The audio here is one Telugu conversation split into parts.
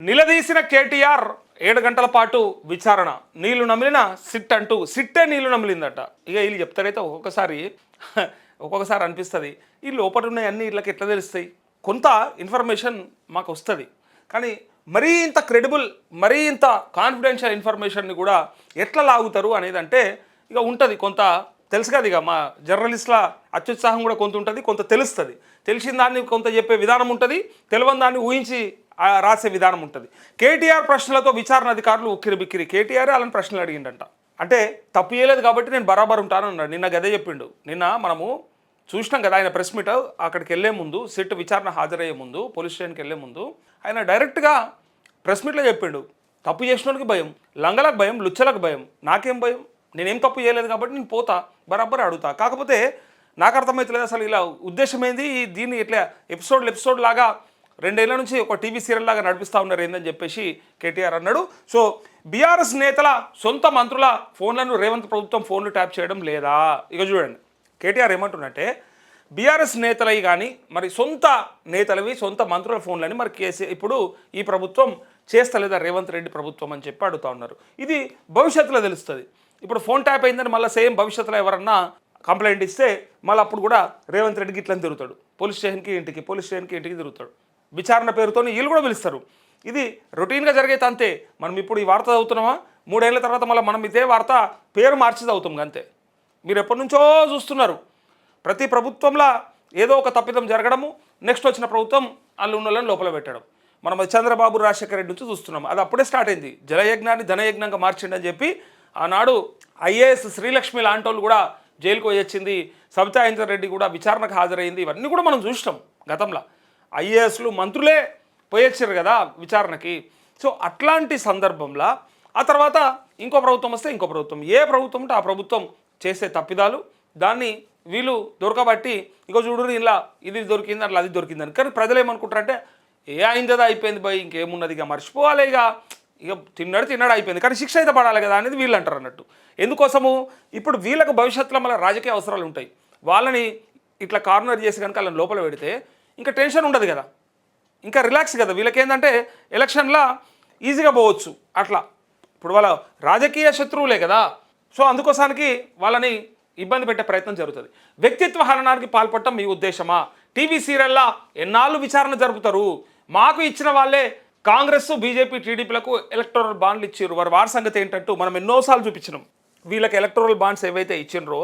నిలదీసిన కేటీఆర్ 7 గంటల పాటు విచారణ. నీళ్లు నమిలిన సిట్ అంటూ సిట్టే నీళ్లు నమిలిందట. ఇక వీళ్ళు చెప్తారైతే ఒక్కొక్కసారి అనిపిస్తుంది ఈ లోపల ఉన్నాయి అన్ని వీళ్ళకి ఎట్లా తెలుస్తాయి. కొంత ఇన్ఫర్మేషన్ మాకు వస్తుంది, కానీ మరీ ఇంత క్రెడిబుల్, మరీ ఇంత కాన్ఫిడెన్షియల్ ఇన్ఫర్మేషన్ని కూడా ఎట్లా లాగుతారు అనేది అంటే ఇక ఉంటుంది కొంత తెలుసు కదా. ఇక మా జర్నలిస్ట్ల అత్యుత్సాహం కూడా కొంత ఉంటుంది, కొంత తెలుస్తుంది. తెలిసిన దాన్ని కొంత చెప్పే విధానం ఉంటుంది, తెలియని దాన్ని ఊహించి రాసే విధానం ఉంటుంది. కేటీఆర్ ప్రశ్నలతో విచారణ అధికారులు ఉక్కిరి బిక్కిరి. కేటీఆర్ అలాంటి ప్రశ్నలు అడిగిండంట. అంటే తప్పు చేయలేదు కాబట్టి నేను బరాబర్ ఉంటాను అన్నాడు. నిన్న గదే చెప్పిండు. నిన్న మనము చూసినాం కదా ఆయన ప్రెస్ మీట్. అక్కడికి వెళ్ళే ముందు, సిట్ విచారణ హాజరయ్యే ముందు, పోలీస్ స్టేషన్కి వెళ్ళే ముందు ఆయన డైరెక్ట్గా ప్రెస్ మీట్లో చెప్పిండు, తప్పు చేసినోడికి భయం, లంగలకు భయం, లుచ్చలకు భయం, నాకేం భయం, నేనేం తప్పు చేయలేదు కాబట్టి నేను పోతా, బరాబర్ అడుగుతా. కాకపోతే నాకు అర్థమవుతలేదు అసలు ఇలా ఉద్దేశం ఏంది, దీన్ని ఇట్లా ఎపిసోడ్ లాగా 2 ఏళ్ల నుంచి ఒక టీవీ సీరియల్ లాగా నడిపిస్తూ ఉన్నారు ఏందని చెప్పేసి కేటీఆర్ అన్నాడు. సో బీఆర్ఎస్ నేతల సొంత మంత్రుల ఫోన్లను రేవంత్ ప్రభుత్వం ఫోన్లు ట్యాప్ చేయడం లేదా? ఇక చూడండి కేటీఆర్ ఏమంటున్నట్టే, బీఆర్ఎస్ నేతలవి కానీ మరి సొంత నేతలవి సొంత మంత్రుల ఫోన్లని మరి ఇప్పుడు ఈ ప్రభుత్వం చేస్తలేదా రేవంత్ రెడ్డి ప్రభుత్వం అని చెప్పి అడుగుతూ ఉన్నారు. ఇది భవిష్యత్తులో తెలుస్తుంది. ఇప్పుడు ఫోన్ ట్యాప్ అయిందని మళ్ళీ సేమ్ భవిష్యత్తులో ఎవరన్నా కంప్లైంట్ ఇస్తే మళ్ళీ అప్పుడు కూడా రేవంత్ రెడ్డికి ఇట్లని తిరుగుతాడు, పోలీస్ స్టేషన్కి ఇంటికి తిరుగుతాడు. విచారణ పేరుతో వీళ్ళు కూడా పిలుస్తారు. ఇది రొటీన్గా జరిగేది అంతే. మనం ఇప్పుడు ఈ వార్త చదువుతున్నామా, 3 ఏళ్ల తర్వాత మళ్ళీ మనం ఇదే వార్త పేరు మార్చి చదువుతాం అంతే. మీరు ఎప్పటి నుంచో చూస్తున్నారు, ప్రతి ప్రభుత్వంలో ఏదో ఒక తప్పిదం జరగడము, నెక్స్ట్ వచ్చిన ప్రభుత్వం వాళ్ళు ఉన్న లోపల పెట్టడం. మనం చంద్రబాబు రాజశేఖర రెడ్డి నుంచి చూస్తున్నాం. అది అప్పుడే స్టార్ట్ అయింది. జలయజ్ఞాన్ని ధనయజ్ఞంగా మార్చిండి అని చెప్పి ఆనాడు ఐఏఎస్ శ్రీలక్ష్మి లాంటి వాళ్ళు కూడా జైలుకు వచ్చింది. సబితా ఇంద్రారెడ్డి కూడా విచారణకు హాజరైంది. ఇవన్నీ కూడా మనం చూసినాం గతంలో. ఐఏఎస్లు మంత్రులే పోయొచ్చారు కదా విచారణకి. సో అట్లాంటి సందర్భంలో ఆ తర్వాత ఇంకో ప్రభుత్వం వస్తే ఇంకో ప్రభుత్వం, ఏ ప్రభుత్వం ఉంటే ఆ ప్రభుత్వం చేసే తప్పిదాలు దాన్ని వీళ్ళు దొరకబట్టి ఇంకో చూడరు ఇలా ఇది దొరికింది అట్లా అది దొరికిందని. కానీ ప్రజలు ఏమనుకుంటారంటే ఏ అయిందేదా అయిపోయింది భయ్, ఇంకేమున్నది, ఇక మర్చిపోవాలి, ఇక తిన్నాడు అయిపోయింది, కానీ శిక్ష అయితే పడాలి కదా అనేది వీళ్ళు అంటారు అన్నట్టు. ఎందుకోసము ఇప్పుడు వీళ్ళకు భవిష్యత్తులో మళ్ళీ రాజకీయ అవసరాలు ఉంటాయి. వాళ్ళని ఇట్లా కార్నర్ చేసి కనుక వాళ్ళని లోపల పెడితే ఇంకా టెన్షన్ ఉండదు కదా, ఇంకా రిలాక్స్ కదా. వీళ్ళకేంటంటే ఎలక్షన్లో ఈజీగా పోవచ్చు అట్లా. ఇప్పుడు వాళ్ళ రాజకీయ శత్రువులే కదా. సో అందుకోసానికి వాళ్ళని ఇబ్బంది పెట్టే ప్రయత్నం జరుగుతుంది. వ్యక్తిత్వ హననానికి పాల్పడటం మీ ఉద్దేశమా? టీవీ సీరియల్లా ఎన్నాళ్ళు విచారణ జరుపుతారు? మాకు ఇచ్చిన వాళ్ళే కాంగ్రెస్, బీజేపీ, టీడీపీలకు ఎలక్టోరల్ బాండ్లు ఇచ్చారు. వారి సంగతి ఏంటంటూ మనం ఎన్నోసార్లు చూపించినాం. వీళ్ళకి ఎలక్టోరల్ బాండ్స్ ఏవైతే ఇచ్చినరో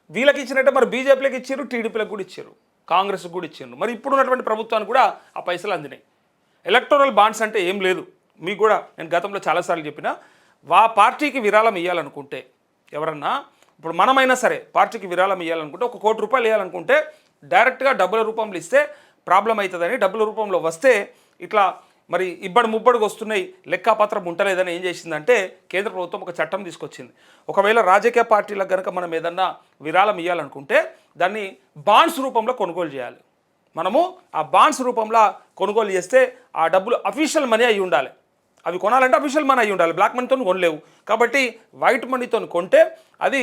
వీళ్ళకి ఇచ్చినట్టే మరి బీజేపీలకు ఇచ్చారు, టీడీపీలకు కూడా ఇచ్చారు, కాంగ్రెస్కి కూడా ఇచ్చారు. మరి ఇప్పుడు ఉన్నటువంటి ప్రభుత్వానికి కూడా ఆ పైసలు అందినాయి. ఎలక్టోరల్ బాండ్స్ అంటే ఏం లేదు. మీకు కూడా నేను గతంలో చాలాసార్లు చెప్పిన, పార్టీకి విరాళం ఇవ్వాలనుకుంటే ఎవరన్నా, ఇప్పుడు మనమైనా సరే పార్టీకి విరాళం ఇవ్వాలనుకుంటే 1 కోటి రూపాయలు ఇవ్వాలనుకుంటే డైరెక్ట్గా డబ్బుల రూపంలో ఇస్తే ప్రాబ్లం అవుతుందని, డబ్బుల రూపంలో వస్తే ఇట్లా మరి ముబ్బడికి వస్తున్నాయి, లెక్కాపత్రం ఉంటలేదని ఏం చేసిందంటే కేంద్ర ప్రభుత్వం ఒక చట్టం తీసుకొచ్చింది. ఒకవేళ రాజకీయ పార్టీలకు కనుక మనం ఏదన్నా విరాళం ఇవ్వాలనుకుంటే దాన్ని బాండ్స్ రూపంలో కొనుగోలు చేయాలి. మనము ఆ బాండ్స్ రూపంలో కొనుగోలు చేస్తే ఆ డబ్బులు అఫీషియల్ మనీ అయి ఉండాలి. అవి కొనాలంటే అఫీషియల్ మనీ అయి ఉండాలి. బ్లాక్ మనీతో కొనలేవు. కాబట్టి వైట్ మనీతో కొంటే అది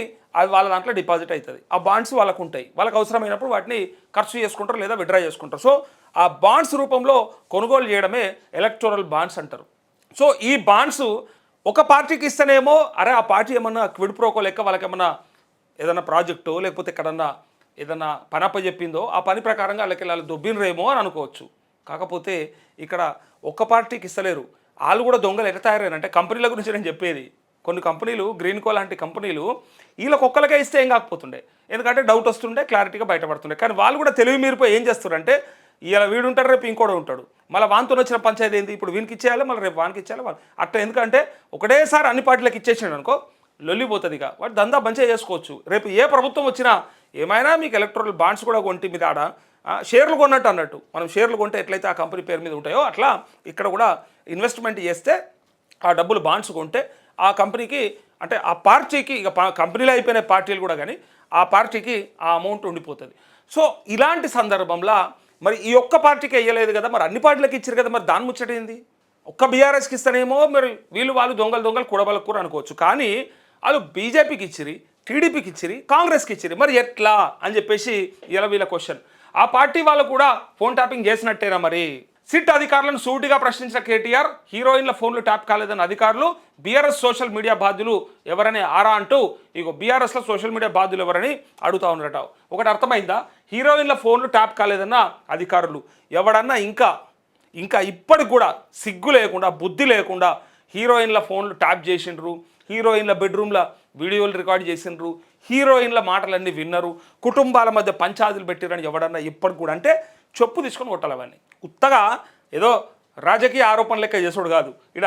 వాళ్ళ దాంట్లో డిపాజిట్ అవుతుంది. ఆ బాండ్స్ వాళ్ళకు ఉంటాయి. వాళ్ళకి అవసరమైనప్పుడు వాటిని ఖర్చు చేసుకుంటారు లేదా విత్డ్రా చేసుకుంటారు. సో ఆ బాండ్స్ రూపంలో కొనుగోలు చేయడమే ఎలక్టోరల్ బాండ్స్ అంటారు. సో ఈ బాండ్స్ ఒక పార్టీకి ఇస్తేనేమో అరే ఆ పార్టీ ఏమన్నా క్విడ్ ప్రోకో లెక్క వాళ్ళకి ఏమన్నా ఏదన్నా ప్రాజెక్టు లేకపోతే ఎక్కడన్నా ఏదన్నా పని అప్పచెప్పిందో ఆ పని ప్రకారంగా వాళ్ళకి దొబ్బినరేమో అని అనుకోవచ్చు. కాకపోతే ఇక్కడ ఒక్క పార్టీకి ఇస్తలేరు. వాళ్ళు కూడా దొంగలు ఎట్లా తయారైనంటే, కంపెనీల గురించి నేను చెప్పేది, కొన్ని కంపెనీలు గ్రీన్కో లాంటి కంపెనీలు వీళ్ళకి ఒక్కరికే ఇస్తే ఏం కాకపోతుండే, ఎందుకంటే డౌట్ వస్తుండే, క్లారిటీగా బయటపడుతుండే. కానీ వాళ్ళు కూడా తెలివి మీరిపోయి ఏం చేస్తారంటే, ఇలా వీడు ఉంటాడు, రేపు ఇంకోడు ఉంటాడు, మళ్ళీ వానితో వచ్చిన పంచాయతీ ఏంది, ఇప్పుడు వీనికి ఇచ్చేయాలి, మళ్ళీ రేపు వానికి ఇచ్చేయాలి అట్లా. ఎందుకంటే ఒకటేసారి అన్ని పార్టీలకు ఇచ్చేసినాడు అనుకో లొల్లిపోతుంది. ఇక వాటి దందా మంచిగా చేసుకోవచ్చు. రేపు ఏ ప్రభుత్వం వచ్చినా ఏమైనా మీకు ఎలక్టోరల్ బాండ్స్ కూడా కొంటే మీద ఆడ షేర్లు కొన్నట్టు అన్నట్టు. మనం షేర్లు కొంటే ఎట్లయితే ఆ కంపెనీ పేరు మీద ఉంటాయో అట్లా ఇక్కడ కూడా ఇన్వెస్ట్మెంట్ చేస్తే ఆ డబ్బులు బాండ్స్ కొంటే ఆ కంపెనీకి, అంటే ఆ పార్టీకి, ఇక కంపెనీలో అయిపోయిన పార్టీలు కూడా కానీ ఆ పార్టీకి ఆ అమౌంట్ ఉండిపోతుంది. సో ఇలాంటి సందర్భంలో మరి ఈ ఒక్క పార్టీకి వేయలేదు కదా, మరి అన్ని పార్టీలకు ఇచ్చారు కదా, మరి దాని ముచ్చటేంది? ఒక్క బీఆర్ఎస్కి ఇస్తేనేమో మరి వాళ్ళు దొంగలు కూడబలకూరు అనుకోవచ్చు. కానీ వాళ్ళు బీజేపీకి ఇచ్చిరి, టీడీపీకి ఇచ్చిరి, కాంగ్రెస్కి ఇచ్చిరి, మరి ఎట్లా అని చెప్పేసి ఇలా వీళ్ళ క్వశ్చన్. ఆ పార్టీ వాళ్ళు కూడా ఫోన్ ట్యాపింగ్ చేసినట్టేనా మరి? సిట్ అధికారులను సూటిగా ప్రశ్నించిన కేటీఆర్, హీరోయిన్ల ఫోన్లు ట్యాప్ కాలేదన్న అధికారులు, బీఆర్ఎస్ సోషల్ మీడియా బాధ్యులు ఎవరని ఆరా అంటూ ఇగో బీఆర్ఎస్లో సోషల్ మీడియా బాధ్యులు ఎవరని అడుగుతా ఉన్నారట. ఒకటి అర్థమైందా? హీరోయిన్ల ఫోన్లు ట్యాప్ కాలేదన్న అధికారులు ఎవడన్నా ఇంకా ఇప్పటికి కూడా సిగ్గు లేకుండా బుద్ధి లేకుండా హీరోయిన్ల ఫోన్లు ట్యాప్ చేసిండ్రు, హీరోయిన్ల బెడ్రూమ్ల వీడియోలు రికార్డ్ చేసిండ్రు, హీరోయిన్ల మాటలన్నీ విన్నరు, కుటుంబాల మధ్య పంచాయతీలు పెట్టిరని ఎవడన్నా ఇప్పటికి కూడా అంటే చెప్పు తీసుకొని కొట్టాలి అవన్నీ. ఉత్తగా ఏదో రాజకీయ ఆరోపణ లెక్క చేసుడు కాదు. ఇక్కడ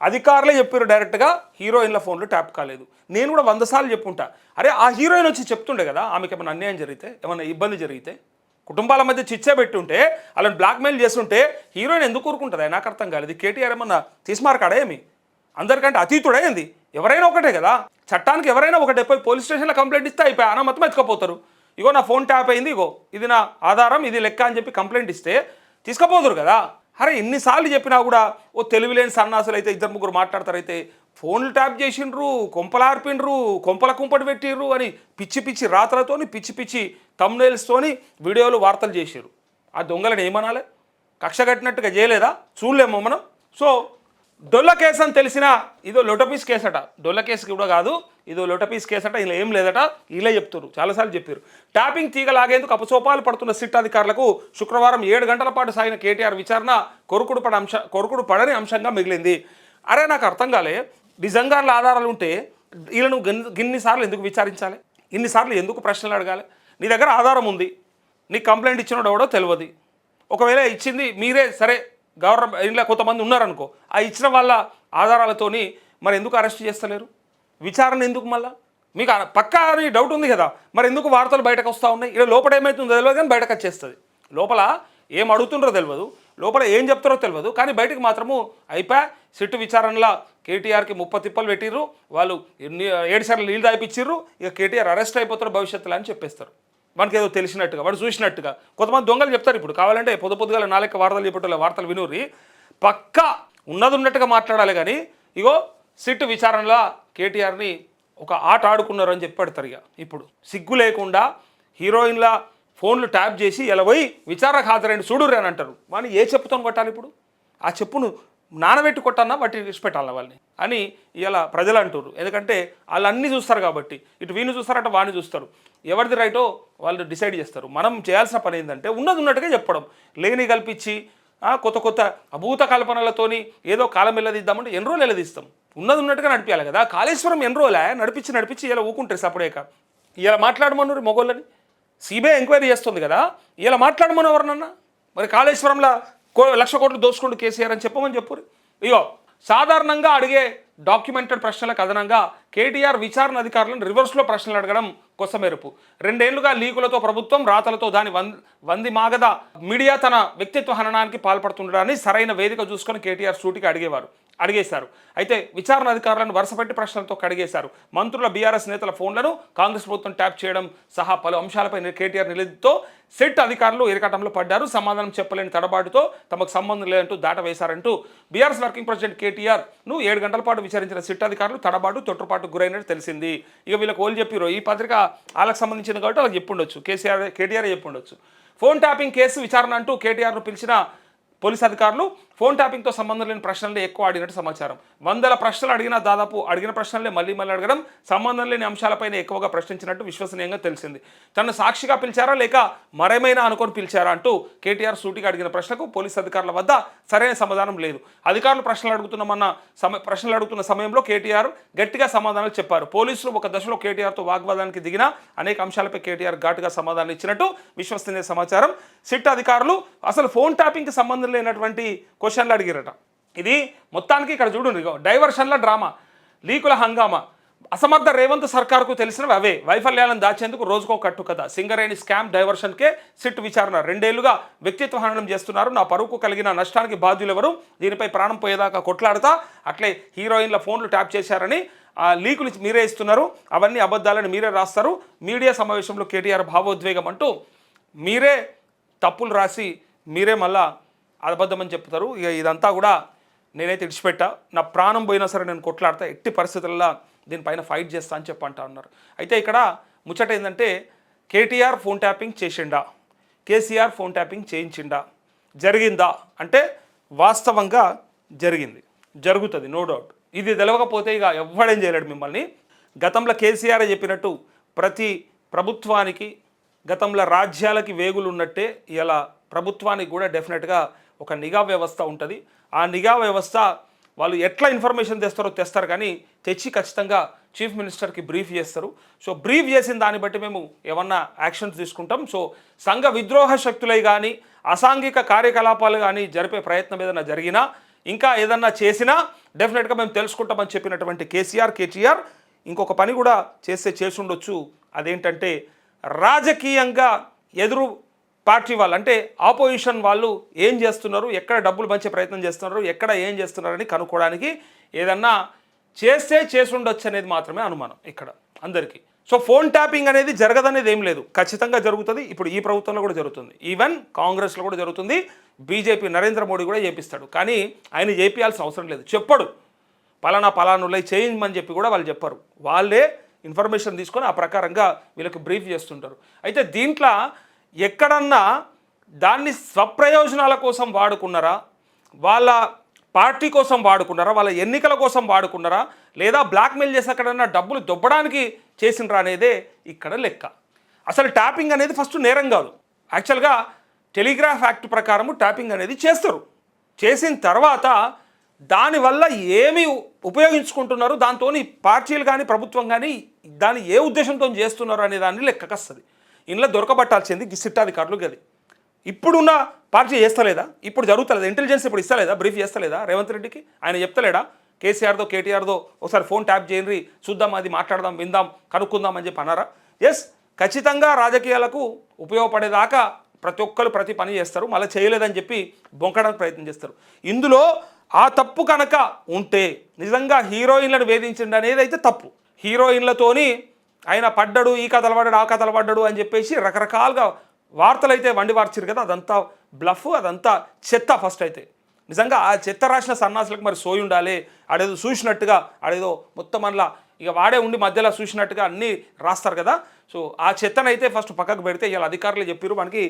అధికారులే చెప్పారు డైరెక్ట్గా హీరోయిన్ల ఫోన్లు ట్యాప్ కాలేదు. నేను కూడా 100 సార్లు చెప్పుంటా. అరే ఆ హీరోయిన్ వచ్చి చెప్తుండే కదా ఆమెకి ఏమైనా అన్యాయం జరిగితే, ఏమైనా ఇబ్బంది జరిగితే, కుటుంబాల మధ్య చిచ్చే పెట్టుంటే, వాళ్ళని బ్లాక్మెయిల్ చేస్తుంటే హీరోయిన్ ఎందుకు ఊరుకుంటుంది? నాకు అర్థం కాలేదు. కేటీఆర్ ఏమన్నా తీసుమార్కాడా ఏమి? అందరికంటే అతీతుడే ఏంది? ఎవరైనా ఒకటే కదా, చట్టానికి ఎవరైనా ఒకటే. పోయి పోలీస్ స్టేషన్లో కంప్లైంట్ ఇస్తే అయిపోయి అన్న మొత్తం ఎత్తుకపోతారు. ఇగో నా ఫోన్ ట్యాప్ అయింది, ఇగో ఇది నా ఆధారం, ఇది లెక్క అని చెప్పి కంప్లైంట్ ఇస్తే తీసుకుపోదురు కదా. అరే ఎన్నిసార్లు చెప్పినా కూడా ఓ తెలివిలేని సన్నాసులు అయితే 2-3 మాట్లాడతారైతే ఫోన్లు ట్యాప్ చేసిండ్రు, కొంపలార్పిండ్రు, కొంపల కుంపటి పెట్టిర్రు అని పిచ్చి పిచ్చి రాతలతోని పిచ్చి పిచ్చి తమ్నైల్స్తోని వీడియోలు వార్తలు చేసారు. ఆ దొంగలను ఏమనాలి? కక్ష కట్టినట్టుగా చేయలేదా? చూడలేమో మనం. సో డొల్ల కేసు అని తెలిసినా ఇదో లొటపీస్ కేసు అట. డొల్ల కేసు కూడా కాదు, ఇదో లొటపీస్ కేసు అట. ఇలా ఏం లేదట, ఇలా చెప్తారు, చాలాసార్లు చెప్పారు. ట్యాపింగ్ తీగలాగేందుకు అపసోపాలు పడుతున్న సిట్ అధికారులకు శుక్రవారం 7 గంటల పాటు సాగిన కేటీఆర్ విచారణ కొరుకుడు పడని అంశంగా మిగిలింది. అరే నాకు అర్థం కాలే, నిజంగా ఆధారాలు ఉంటే వీళ్ళను ఇన్నిసార్లు ఎందుకు విచారించాలి? ఇన్నిసార్లు ఎందుకు ప్రశ్నలు అడగాలి? నీ దగ్గర ఆధారం ఉంది, నీకు కంప్లైంట్ ఇచ్చినోడు ఎవడో తెలియదు. ఒకవేళ ఇచ్చింది మీరే, సరే గవర్నమెంట్ ఇంట్లో కొంతమంది ఉన్నారనుకో, ఆ ఇచ్చిన వాళ్ళ ఆధారాలతోని మరి ఎందుకు అరెస్ట్ చేస్తలేరు? విచారణ ఎందుకు? మళ్ళీ మీకు పక్కా అని డౌట్ ఉంది కదా, మరి ఎందుకు వార్తలు బయటకు వస్తూ ఉన్నాయి? ఇక్కడ లోపల ఏమవుతుందో తెలియదు కానీ బయటకు వచ్చేస్తుంది. లోపల ఏం అడుగుతుండ్రో తెలియదు, లోపల ఏం చెప్తారో తెలియదు, కానీ బయటకు మాత్రము అయిపోయా. సిట్టు విచారణలో కేటీఆర్కి 30 తిప్పలు పెట్టిర్రు, వాళ్ళు 7 సార్లు నీళ్ళు తాగిపిచ్చిర్రు, ఇక కేటీఆర్ అరెస్ట్ అయిపోతారు భవిష్యత్తులో అని చెప్పేస్తారు. మనకి ఏదో తెలిసినట్టుగా, వాడు చూసినట్టుగా. కొంతమంది దొంగలు చెప్తారు. ఇప్పుడు కావాలంటే పొద్దుగా 4 వార్తలు చెప్పేటోళ్ళ వార్తలు వినూరి, పక్కా ఉన్నది ఉన్నట్టుగా మాట్లాడాలి. కానీ ఇగో సిట్టు విచారణలో కేటీఆర్ని ఒక ఆట ఆడుకున్నారు అని చెప్పి పెడతారు. ఇక ఇప్పుడు సిగ్గు లేకుండా హీరోయిన్ల ఫోన్లు ట్యాప్ చేసి ఇలా పోయి విచారణకు హాజరైంది చూడుర్రి అని అంటారు. వాడిని ఏ చెప్పుతో కొట్టాలి? ఇప్పుడు ఆ చెప్పును నానబెట్టి కొట్టన్నా బట్టి విడిచిపెట్టాలి వాళ్ళని అని ఇలా ప్రజలు అంటారు. ఎందుకంటే వాళ్ళు అన్నీ చూస్తారు కాబట్టి, ఇటు వీణు చూస్తారట వాడిని చూస్తారు. ఎవరిది రైటో వాళ్ళు డిసైడ్ చేస్తారు. మనం చేయాల్సిన పని ఏంటంటే ఉన్నది ఉన్నట్టుగా చెప్పడం, లేని కల్పించి కొత్త అభూత కల్పనలతోని ఏదో కాలం వెళ్ళదిద్దామంటే ఎన్ని రోజులు వెళ్ళదిస్తాం? ఉన్నది ఉన్నట్టుగా నడిపించాలి కదా. కాళేశ్వరం ఎన్ని రోజులే నడిపించి ఇలా ఊకుంటారు సపడేక. ఇలా మాట్లాడమన్నారు మొగోళ్ళని, సిబిఐ ఎంక్వైరీ చేస్తుంది కదా, ఇలా మాట్లాడమని ఎవరినన్నా. మరి కాళేశ్వరంలో 1,00,000 కోట్లు దోచుకోండి కేసీఆర్ అని చెప్పమని చెప్పురు. ఇగో సాధారణంగా అడిగే డాక్యుమెంటెడ్ ప్రశ్నలకు అదనంగా కేటీఆర్ విచారణ అధికారులను రివర్స్లో ప్రశ్నలు అడగడం కొసమెరుపు. 2 ఏళ్లుగా లీకులతో ప్రభుత్వం, రాతలతో దాని వంది మాగద మీడియా తన వ్యక్తిత్వ హననానికి పాల్పడుతుండడాన్ని సరైన వేదిక చూసుకొని కేటీఆర్ సూటిగా అడిగేశారు. అయితే విచారణ అధికారులను వరుసపెట్టి ప్రశ్నలతో కడిగేశారు. మంత్రుల బీఆర్ఎస్ నేతల ఫోన్లను కాంగ్రెస్ ప్రభుత్వం ట్యాప్ చేయడం సహా పలు అంశాలపై కేటీఆర్ నిలదీతో సెట్ అధికారులు ఇరకటంలో పడ్డారు. సమాధానం చెప్పలేని తడబాటుతో తమకు సంబంధం లేదంటూ దాటవేశారంటూ బీఆర్ఎస్ వర్కింగ్ ప్రెసిడెంట్ కేటీఆర్ను 7 గంటల పాటు విచారించిన సిట్ అధికారులు తొట్టుపాటు గురైనట్టు తెలిసింది. ఇక వీళ్ళకి ఓళ్ళు చెప్పిరో ఈ పత్రిక వాళ్ళకి సంబంధించింది కాబట్టి వాళ్ళకి చెప్పుండొచ్చు, కేటీఆర్ చెప్పుండొచ్చు. ఫోన్ ట్యాపింగ్ కేసు విచారణ అంటూ కేటీఆర్ను పిలిచిన పోలీస్ అధికారులు ఫోన్ ట్యాపింగ్తో సంబంధం లేని ప్రశ్నలే ఎక్కువ అడిగినట్టు సమాచారం. 100 ప్రశ్నలు అడిగినా దాదాపు అడిగిన ప్రశ్నలే మళ్ళీ అడగడం, సంబంధం లేని అంశాలపైన ఎక్కువగా ప్రశ్నించినట్టు విశ్వసనీయంగా తెలిసింది. తనను సాక్షిగా పిలిచారా లేక మరేమైనా అనుకొని పిలిచారా అంటూ కేటీఆర్ సూటిగా అడిగిన ప్రశ్నకు పోలీస్ అధికారుల వద్ద సరైన సమాధానం లేదు. అధికారులు ప్రశ్నలు అడుగుతున్న సమయంలో కేటీఆర్ గట్టిగా సమాధానాలు చెప్పారు. పోలీసులు ఒక దశలో కేటీఆర్తో వాగ్వాదానికి దిగిన అనేక అంశాలపై కేటీఆర్ ఘాటుగా సమాధానం ఇచ్చినట్టు విశ్వసనీయ సమాచారం. సిట్ అధికారులు అసలు ఫోన్ ట్యాపింగ్కి సంబంధం లేనటువంటి క్వశ్చన్లు అడిగారట. ఇది మొత్తానికి ఇక్కడ చూడండి, డైవర్షన్ల డ్రామా, లీకుల హంగామా, అసమర్థ రేవంత్ సర్కార్కు తెలిసినవి అవే, వైఫల్యాలను దాచేందుకు రోజుకో కట్టు కథ, సింగరేణి స్కామ్ డైవర్షన్కే సిట్ విచారణ, 2 ఏళ్లుగా వ్యక్తిత్వ హననం చేస్తున్నారు, నా పరువుకు కలిగిన నష్టానికి బాధ్యులెవరు, దీనిపై ప్రాణం పోయేదాకా కొట్లాడతా, అట్లే హీరోయిన్ల ఫోన్లు ట్యాప్ చేశారని ఆ లీకులు మీరే ఇస్తున్నారు, అవన్నీ అబద్ధాలని మీరే రాస్తారు, మీడియా సమావేశంలో కేటీఆర్ భావోద్వేగం అంటూ మీరే తప్పులు రాసి మీరే మళ్ళా అబద్ధమని చెప్తారు. ఇక ఇదంతా కూడా నేనైతే ఇడిచిపెట్టా, నా ప్రాణం పోయినా సరే నేను కొట్లాడతా, ఎట్టి పరిస్థితుల్లో దీనిపైన ఫైట్ చేస్తా అని చెప్పంటా ఉన్నారు. అయితే ఇక్కడ ముచ్చట ఏంటంటే కేటీఆర్ ఫోన్ ట్యాపింగ్ చేసిండా, కేసీఆర్ ఫోన్ ట్యాపింగ్ చేయించిండా, జరిగిందా అంటే వాస్తవంగా జరిగింది, జరుగుతుంది, నో డౌట్. ఇది తెలవకపోతే ఇక ఎవ్వడేం చేయలేడు మిమ్మల్ని. గతంలో కేసీఆర్ చెప్పినట్టు ప్రతి ప్రభుత్వానికి గతంలో రాజ్యాలకి వేగులు ఉన్నట్టే ఇలా ప్రభుత్వానికి కూడా డెఫినెట్గా ఒక నిఘా వ్యవస్థ ఉంటుంది. ఆ నిఘా వ్యవస్థ వాళ్ళు ఎట్లా ఇన్ఫర్మేషన్ తెస్తారు కానీ తెచ్చి ఖచ్చితంగా చీఫ్ మినిస్టర్కి బ్రీఫ్ చేస్తారు. సో బ్రీఫ్ చేసిన దాన్ని బట్టి మేము ఏమన్నా యాక్షన్స్ తీసుకుంటాం. సో సంఘ విద్రోహ శక్తులై కానీ అసాంఘిక కార్యకలాపాలు కానీ జరిపే ప్రయత్నం ఏదైనా జరిగినా ఇంకా ఏదన్నా చేసినా డెఫినెట్గా మేము తెలుసుకుంటామని చెప్పినటువంటి కేటీఆర్ ఇంకొక పని కూడా చేసి ఉండొచ్చు. అదేంటంటే రాజకీయంగా ఎదురు పార్టీ వాళ్ళు అంటే ఆపోజిషన్ వాళ్ళు ఏం చేస్తున్నారు, ఎక్కడ డబ్బులు పంచే ప్రయత్నం చేస్తున్నారు, ఎక్కడ ఏం చేస్తున్నారని కనుక్కోవడానికి ఏదన్నా చేసి ఉండొచ్చు అనేది మాత్రమే అనుమానం ఇక్కడ అందరికీ. సో ఫోన్ ట్యాపింగ్ అనేది జరగదనేది ఏం లేదు, ఖచ్చితంగా జరుగుతుంది. ఇప్పుడు ఈ ప్రభుత్వంలో కూడా జరుగుతుంది, ఈవెన్ కాంగ్రెస్లో కూడా జరుగుతుంది. బీజేపీ నరేంద్ర మోడీ కూడా చేపిస్తాడు, కానీ ఆయన చేపియాల్సిన అవసరం లేదు. చెప్పడు పలానులై చేయించమని చెప్పి కూడా వాళ్ళు చెప్పరు. వాళ్ళే ఇన్ఫర్మేషన్ తీసుకొని ఆ ప్రకారంగా వీళ్ళకి బ్రీఫ్ చేస్తుంటారు. అయితే దీంట్లో ఎక్కడన్నా దాన్ని స్వప్రయోజనాల కోసం వాడుకున్నారా, వాళ్ళ పార్టీ కోసం వాడుకున్నారా, వాళ్ళ ఎన్నికల కోసం వాడుకున్నారా, లేదా బ్లాక్మెయిల్ చేసి అక్కడన్నా డబ్బులు దొబ్బడానికి చేసినరా అనేదే ఇక్కడ లెక్క. అసలు ట్యాపింగ్ అనేది ఫస్ట్ నేరం కాదు. యాక్చువల్గా టెలిగ్రాఫ్ యాక్ట్ ప్రకారము ట్యాపింగ్ అనేది చేస్తారు. చేసిన తర్వాత దానివల్ల ఏమి ఉపయోగించుకుంటున్నారు, దాంతో పార్టీలు కానీ ప్రభుత్వం కానీ దాన్ని ఏ ఉద్దేశంతో చేస్తున్నారు అనే దాన్ని లెక్కకొస్తుంది. ఇంట్లో దొరకబట్టాల్సింది సిట్ అధికారులు. గది ఇప్పుడున్న పార్టీ చేస్తలేదా, ఇప్పుడు జరుగుతలేదా, ఇంటెలిజెన్స్ ఇప్పుడు ఇస్తలేదా, బ్రీఫ్ చేస్తలేదా రేవంత్ రెడ్డికి? ఆయన చెప్తలేడా కేసీఆర్దో కేటీఆర్దో ఒకసారి ఫోన్ ట్యాప్ చేయండి, చూద్దాం, అది మాట్లాడదాం, విందాం, కనుక్కుందాం అని చెప్పి అన్నారా? ఎస్, ఖచ్చితంగా రాజకీయాలకు ఉపయోగపడేదాకా ప్రతి ఒక్కరు ప్రతి పని చేస్తారు, మళ్ళీ చేయలేదని చెప్పి బొంకడానికి ప్రయత్నం చేస్తారు. ఇందులో ఆ తప్పు కనుక ఉంటే నిజంగా హీరోయిన్లను వేధించండి అనేది అయితే తప్పు. హీరోయిన్లతోని ఆయన పడ్డాడు, ఈ కథలు పడ్డాడు, ఆ కథలు పడ్డాడు అని చెప్పేసి రకరకాలుగా వార్తలు అయితే వండి వార్చారు కదా, అదంతా బ్లఫ్, అదంతా చెత్త. ఫస్ట్ అయితే నిజంగా ఆ చెత్త రాసిన సన్నాసులకు మరి సోయి ఉండాలి. ఆడేదో చూసినట్టుగా ఆడేదో మొత్తం అందులో ఇక వాడే ఉండి మధ్యలో చూసినట్టుగా అన్నీ రాస్తారు కదా. సో ఆ చెత్తనైతే ఫస్ట్ పక్కకు పెడితే ఇలా అధికారులు చెప్పారు, మనకి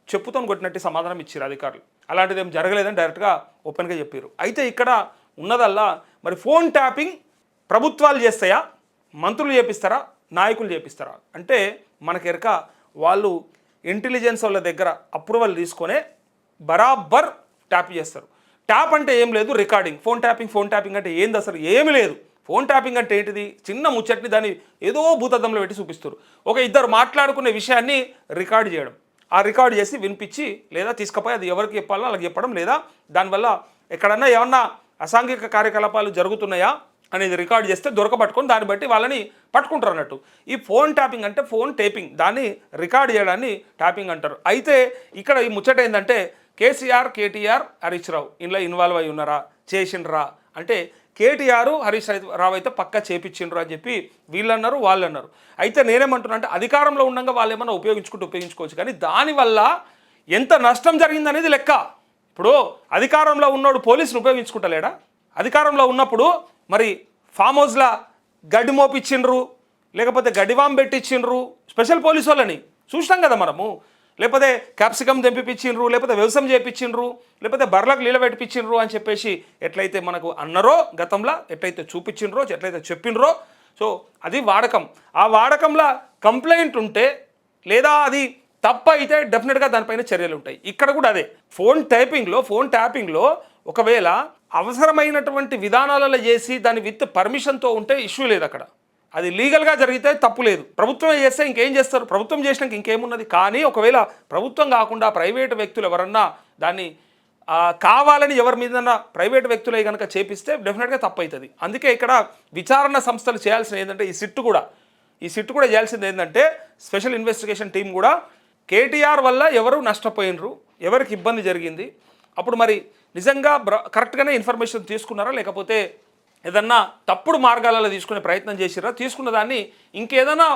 చెప్పుతో కొట్టినట్టు సమాధానం ఇచ్చారు అధికారులు. అలాంటిది ఏం జరగలేదని డైరెక్ట్గా ఓపెన్గా చెప్పారు. అయితే ఇక్కడ ఉన్నదల్లా మరి ఫోన్ ట్యాపింగ్ ప్రభుత్వాలు చేస్తాయా, మంత్రులు చేపిస్తారా, నాయకులు చేపిస్తారా అంటే మనకెరక వాళ్ళు ఇంటెలిజెన్స్ వాళ్ళ దగ్గర అప్రూవల్ తీసుకొనే బరాబర్ ట్యాప్ చేస్తారు. ట్యాప్ అంటే ఏం లేదు, రికార్డింగ్. ఫోన్ ట్యాపింగ్ అంటే ఏంది, అసలు ఏమి లేదు. ఫోన్ ట్యాపింగ్ అంటే ఏంటిది, చిన్న ముచ్చట్ని దాన్ని ఏదో భూతద్దంలో పెట్టి చూపిస్తారు. ఒక ఇద్దరు మాట్లాడుకునే విషయాన్ని రికార్డ్ చేయడం, ఆ రికార్డ్ చేసి వినిపించి లేదా తీసుకుపోయి అది ఎవరికి చెప్పాలో అలాగే చెప్పడం, లేదా దానివల్ల ఎక్కడన్నా ఏమన్నా అసాంఘిక కార్యకలాపాలు జరుగుతున్నాయా అనేది రికార్డ్ చేస్తే దొరకబట్టుకొని దాన్ని బట్టి వాళ్ళని పట్టుకుంటారు అన్నట్టు. ఈ ఫోన్ ట్యాపింగ్ అంటే ఫోన్ టేపింగ్, దాన్ని రికార్డ్ చేయడాన్ని ట్యాపింగ్ అంటారు. అయితే ఇక్కడ ఈ ముచ్చట ఏంటంటే కేటీఆర్ హరీష్ రావు ఇందులో ఇన్వాల్వ్ అయి ఉన్నారా, చేసిండ్రా అంటే కేటీఆర్ హరీష్ రావు అయితే పక్కా చేపించిండ్రు అని చెప్పి వీళ్ళు అన్నారు, వాళ్ళు అన్నారు. అయితే నేనేమంటున్నా అంటే అధికారంలో ఉండగా వాళ్ళు ఏమన్నా ఉపయోగించుకోవచ్చు, కానీ దానివల్ల ఎంత నష్టం జరిగిందనేది లెక్క. ఇప్పుడు అధికారంలో ఉన్నోడు పోలీసును ఉపయోగించుకుంటలేడా? అధికారంలో ఉన్నప్పుడు మరి ఫామ్ హౌస్లో గడ్డి మోపిచ్చిండ్రు, లేకపోతే గడ్డివాం పెట్టించిండ్రు స్పెషల్ పోలీసు వాళ్ళని చూసినాం కదా మనము. లేకపోతే క్యాప్సికమ్ తెంపిపించిండ్రు, లేకపోతే వ్యవసాయం చేయించిండ్రు, లేకపోతే బర్లకు నీళ్ళ పెట్టిపించిండ్రు అని చెప్పేసి ఎట్లయితే మనకు అన్నారో గతంలో, ఎట్లయితే చూపించిండ్రో, ఎట్లయితే చెప్పిండ్రో. సో అది వాడకం. ఆ వాడకంలో కంప్లైంట్ ఉంటే లేదా అది తప్పు అయితే డెఫినెట్గా దానిపైన చర్యలు ఉంటాయి. ఇక్కడ కూడా అదే ఫోన్ ట్యాపింగ్లో ఒకవేళ అవసరమైనటువంటి విధానాలలో చేసి దాని విత్ పర్మిషన్తో ఉంటే ఇష్యూ లేదు. అక్కడ అది లీగల్గా జరిగితే తప్పు లేదు. ప్రభుత్వమే చేస్తే ఇంకేం చేస్తారు, ప్రభుత్వం చేసినాక ఇంకేమున్నది. కానీ ఒకవేళ ప్రభుత్వం కాకుండా ప్రైవేటు వ్యక్తులు ఎవరన్నా దాన్ని కావాలని ఎవరి మీద ప్రైవేటు వ్యక్తులే కనుక చేపిస్తే డెఫినెట్గా తప్పు అవుతుంది. అందుకే ఇక్కడ విచారణ సంస్థలు చేయాల్సిన ఏంటంటే ఈ సిట్ కూడా చేయాల్సింది ఏంటంటే స్పెషల్ ఇన్వెస్టిగేషన్ టీం కూడా కేటీఆర్ వల్ల ఎవరు నష్టపోయినరు, ఎవరికి ఇబ్బంది జరిగింది, అప్పుడు మరి నిజంగా కరెక్ట్గానే ఇన్ఫర్మేషన్ తీసుకున్నారా, లేకపోతే ఏదన్నా తప్పుడు మార్గాలలో తీసుకునే ప్రయత్నం చేసిరా, తీసుకున్న దాన్ని ఇంకేదైనా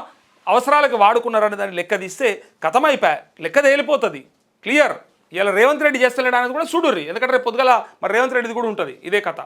అవసరాలకు వాడుకున్నారనే దాన్ని లెక్క తీస్తే కథమైపోయా, లెక్క తేలిపోతుంది క్లియర్. ఇలా రేవంత్ రెడ్డి చేస్తలేడా అనేది కూడా చూడుర్రి, ఎందుకంటే రేపు పొద్దుగల మరి రేవంత్ రెడ్డిది కూడా ఉంటుంది ఇదే కథ.